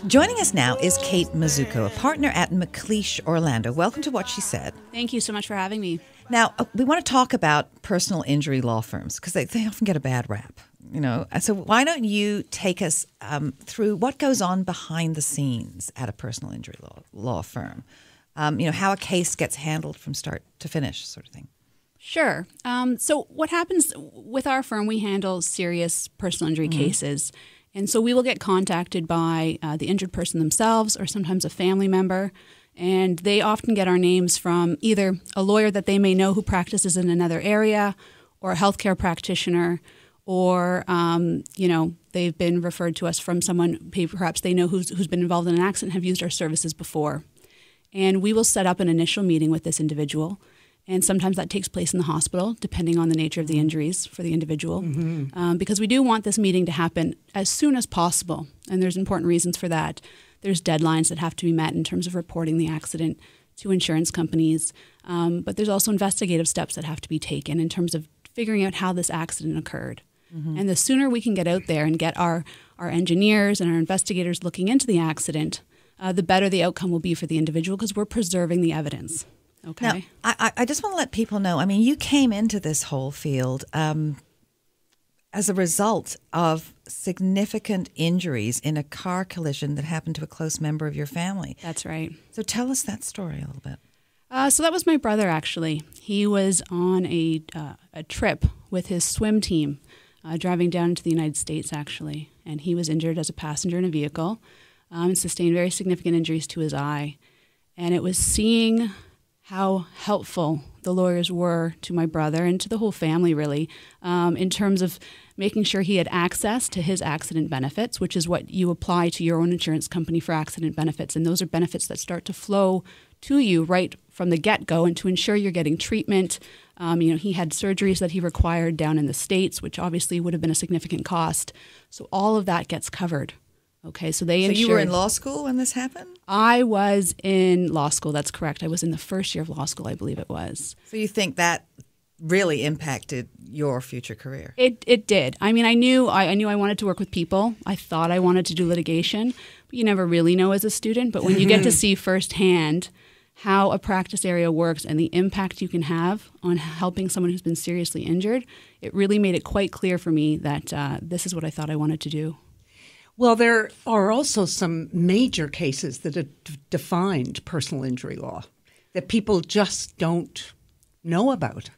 Joining us now is Kate Mazzucco, a partner at McLeish Orlando. Welcome to What She Said. Thank you so much for having me. Now, we want to talk about personal injury law firms because they often get a bad rap, you know. So why don't you take us through what goes on behind the scenes at a personal injury law firm? How a case gets handled from start to finish, sort of thing. Sure. So what happens with our firm, we handle serious personal injury cases. And so we will get contacted by the injured person themselves or sometimes a family member. And they often get our names from either a lawyer that they may know who practices in another area or a healthcare practitioner, or, they've been referred to us from someone perhaps they know who's been involved in an accident, have used our services before. And we will set up an initial meeting with this individual. And sometimes that takes place in the hospital, depending on the nature of the injuries for the individual, because we do want this meeting to happen as soon as possible. And there's important reasons for that. There's deadlines that have to be met in terms of reporting the accident to insurance companies. But there's also investigative steps that have to be taken in terms of figuring out how this accident occurred. And the sooner we can get out there and get our engineers and our investigators looking into the accident, the better the outcome will be for the individual because we're preserving the evidence. Okay. Now, I just want to let people know, you came into this whole field as a result of significant injuries in a car collision that happened to a close member of your family. That's right. So tell us that story a little bit. So that was my brother, actually. He was on a trip with his swim team, driving down into the United States, actually. And he was injured as a passenger in a vehicle and sustained very significant injuries to his eye. And it was seeing how helpful the lawyers were to my brother and to the whole family, really, in terms of making sure he had access to his accident benefits, which is what you apply to your own insurance company for accident benefits. And those are benefits that start to flow to you right from the get-go, and to ensure you're getting treatment. He had surgeries that he required down in the States, which obviously would have been a significant cost. So all of that gets covered. Okay, so you were in law school when this happened? I was in law school. That's correct. I was in the first year of law school, I believe it was. So you think that really impacted your future career? It did. I knew I wanted to work with people. I thought I wanted to do litigation, but you never really know as a student. But when you get to see firsthand how a practice area works and the impact you can have on helping someone who's been seriously injured, it really made it quite clear for me that this is what I thought I wanted to do. Well, there are also some major cases that have defined personal injury law that people just don't know about.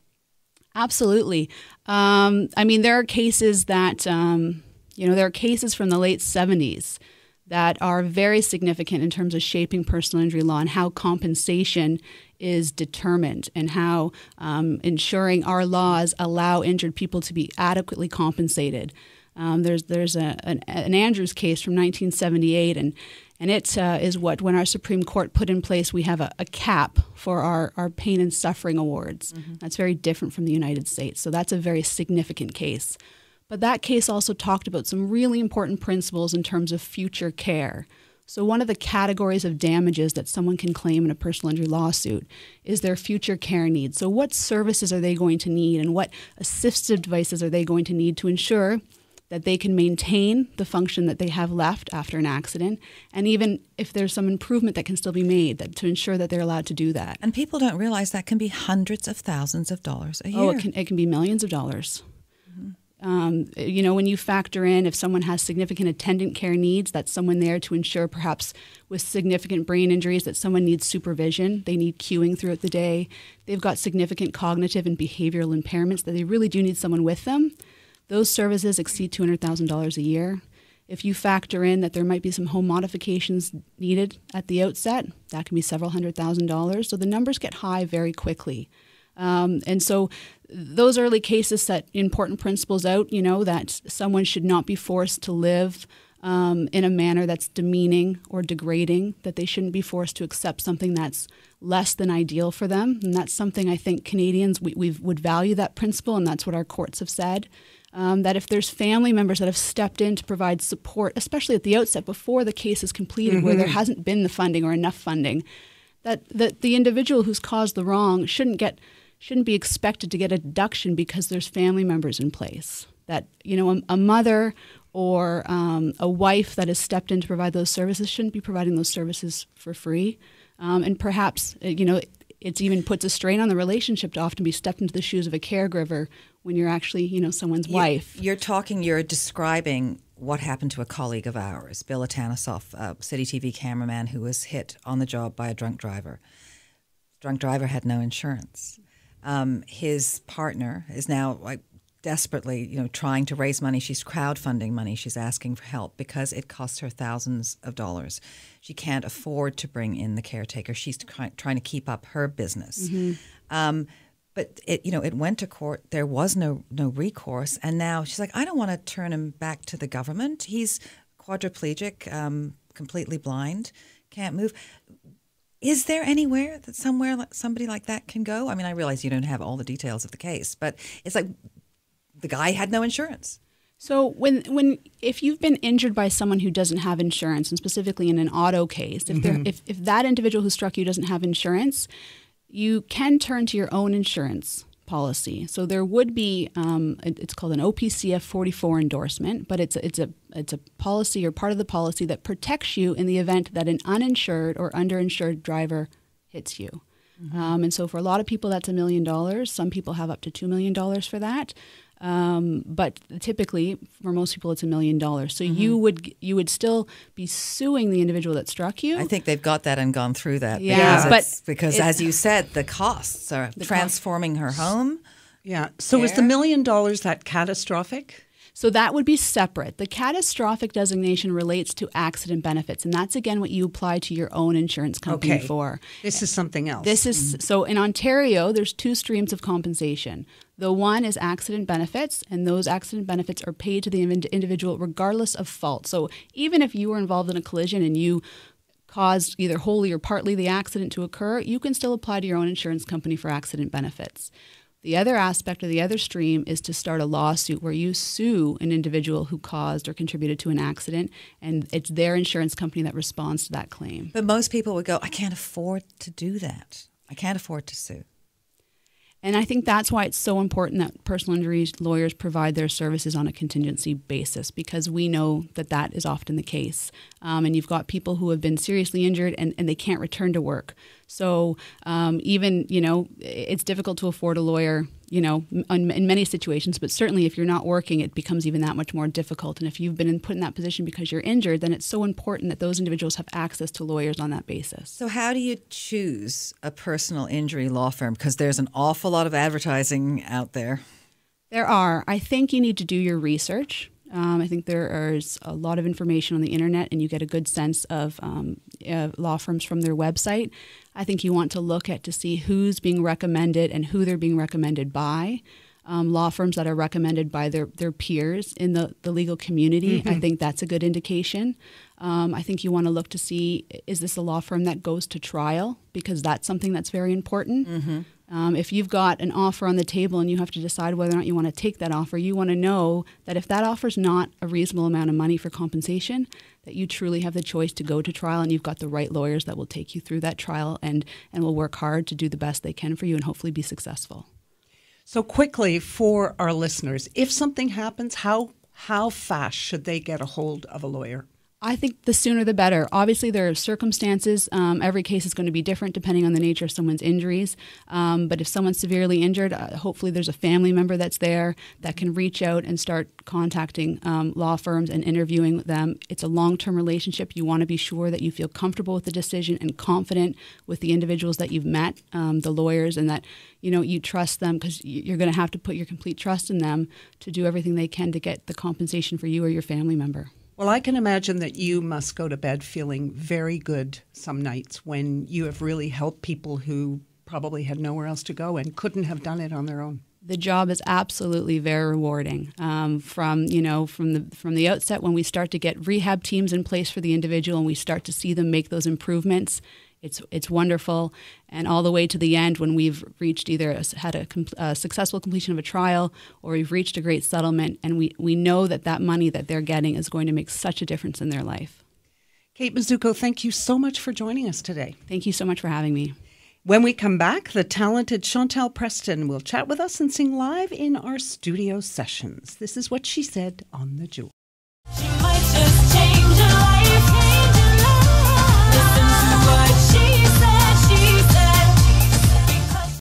Absolutely. There are cases that, there are cases from the late 70s that are very significant in terms of shaping personal injury law and how compensation is determined and how ensuring our laws allow injured people to be adequately compensated. There's an Andrews case from 1978, and it is when our Supreme Court put in place, we have a cap for our pain and suffering awards. That's very different from the United States. So that's a very significant case. But that case also talked about some really important principles in terms of future care. So one of the categories of damages that someone can claim in a personal injury lawsuit is their future care needs. So what services are they going to need, and what assistive devices are they going to need to ensure that they can maintain the function that they have left after an accident, and even if there's some improvement that can still be made to ensure that they're allowed to do that. And people don't realize that can be hundreds of thousands of dollars a year. Oh, it can be millions of dollars. When you factor in if someone has significant attendant care needs, that's someone there to ensure, perhaps with significant brain injuries, that someone needs supervision. They need cueing throughout the day. They've got significant cognitive and behavioral impairments that they really do need someone with them. Those services exceed $200,000 a year. If you factor in that there might be some home modifications needed at the outset, that can be several $100,000. So the numbers get high very quickly. And so those early cases set important principles out, that someone should not be forced to live in a manner that's demeaning or degrading, that they shouldn't be forced to accept something that's less than ideal for them. And that's something I think Canadians, we would value that principle, and that's what our courts have said. That if there's family members that have stepped in to provide support, especially at the outset before the case is completed, where there hasn't been the funding or enough funding, that the individual who's caused the wrong shouldn't be expected to get a deduction because there's family members in place. That, a mother or a wife that has stepped in to provide those services shouldn't be providing those services for free. And perhaps, it even puts a strain on the relationship to often be stepped into the shoes of a caregiver when you're actually, someone's wife. You're describing what happened to a colleague of ours, Bill Atanasoff, a City TV cameraman who was hit on the job by a drunk driver. Drunk driver had no insurance. His partner is now desperately, trying to raise money. She's crowdfunding money. She's asking for help because it costs her thousands of dollars. She can't afford to bring in the caretaker. She's trying to keep up her business. Mm-hmm. But it went to court. There was no recourse, and now she's like, I don't want to turn him back to the government. He's quadriplegic, completely blind, can't move. Is there anywhere that somebody like that can go? I mean, I realize you don't have all the details of the case, but it's like the guy had no insurance. So if you've been injured by someone who doesn't have insurance, and specifically in an auto case, if that individual who struck you doesn't have insurance, you can turn to your own insurance policy. So there would be it's called an OPCF 44 endorsement, but it's a policy or part of the policy that protects you in the event that an uninsured or underinsured driver hits you. Mm-hmm. And so for a lot of people, that's $1 million. Some people have up to $2 million for that. But typically, for most people, it's $1 million. So mm-hmm. you would still be suing the individual that struck you. I think they've got that and gone through that. Yeah, because as you said, the costs are transforming her home. Yeah. So is the $1 million that catastrophic? So that would be separate. The catastrophic designation relates to accident benefits, and that's, again, what you apply to your own insurance company for. This is something else. So in Ontario, there's two streams of compensation. The one is accident benefits, and those accident benefits are paid to the individual regardless of fault. So even if you were involved in a collision and you caused either wholly or partly the accident to occur, you can still apply to your own insurance company for accident benefits. The other aspect or the other stream is to start a lawsuit where you sue an individual who caused or contributed to an accident, and it's their insurance company that responds to that claim. But most people would go, I can't afford to do that. I can't afford to sue. And I think that's why it's so important that personal injury lawyers provide their services on a contingency basis, because we know that that is often the case. And you've got people who have been seriously injured and they can't return to work. So even, it's difficult to afford a lawyer, in many situations, but certainly if you're not working, it becomes even that much more difficult. And if you've been put in that position because you're injured, then it's so important that those individuals have access to lawyers on that basis. So how do you choose a personal injury law firm? Because there's an awful lot of advertising out there. There are. I think you need to do your research. I think there is a lot of information on the internet, and you get a good sense of law firms from their website. I think you want to look at to see who's being recommended and who they're being recommended by. Law firms that are recommended by their peers in the legal community, mm-hmm. I think that's a good indication. I think you want to look to see, is this a law firm that goes to trial? Because that's something that's very important. Mm-hmm. If you've got an offer on the table and you have to decide whether or not you want to take that offer, you want to know that if that offer is not a reasonable amount of money for compensation, that you truly have the choice to go to trial, and you've got the right lawyers that will take you through that trial and will work hard to do the best they can for you and hopefully be successful. So quickly, for our listeners, if something happens, how fast should they get a hold of a lawyer? I think the sooner the better. Obviously, there are circumstances. Every case is going to be different depending on the nature of someone's injuries. But if someone's severely injured, hopefully there's a family member that's there that can reach out and start contacting law firms and interviewing them. It's a long-term relationship. You want to be sure that you feel comfortable with the decision and confident with the individuals that you've met, the lawyers, and that you trust them, because you're going to have to put your complete trust in them to do everything they can to get the compensation for you or your family member. Well, I can imagine that you must go to bed feeling very good some nights when you have really helped people who probably had nowhere else to go and couldn't have done it on their own. The job is absolutely very rewarding. From the outset, when we start to get rehab teams in place for the individual and we start to see them make those improvements, it's wonderful. And all the way to the end, when we've reached either had a successful completion of a trial or we've reached a great settlement, and we know that money that they're getting is going to make such a difference in their life. Kate Mazzucco, thank you so much for joining us today. Thank you so much for having me. When we come back, the talented Chantal Preston will chat with us and sing live in our studio sessions. This is what she said on The Jewel.